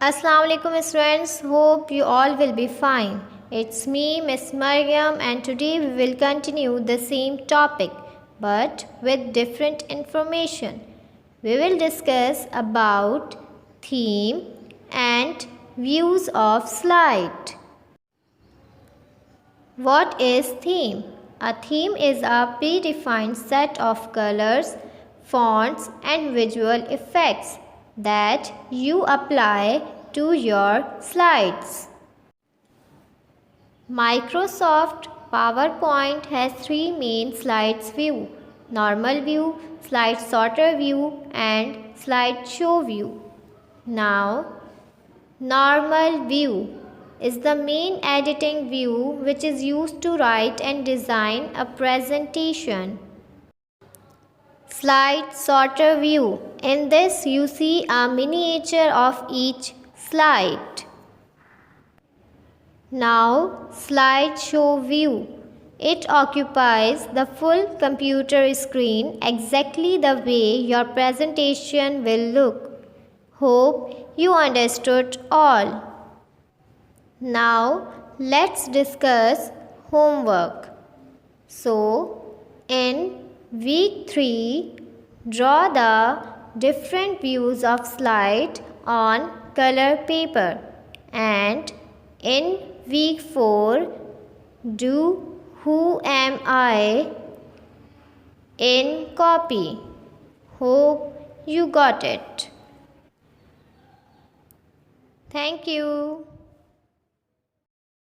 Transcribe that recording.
Assalamu alaikum students, hope you all will be fine. It's me Miss Maryam and today we will continue the same topic but with different information. We will discuss about theme and views of slide. What is theme? A theme is a predefined set of colors, fonts and visual effects that you apply to your slides. Microsoft PowerPoint has three main slides view: normal view, slide sorter view and slideshow view. Now, normal view is the main editing view which is used to write and design a presentation. Slide sorter view. In this you see a miniature of each slide. Now slideshow view. It occupies the full computer screen exactly the way your presentation will look. Hope you understood all. Now let's discuss homework. So in week 3, draw the different views of slide on color paper, and in week 4, do Who Am I in copy. Hope you got it. Thank you.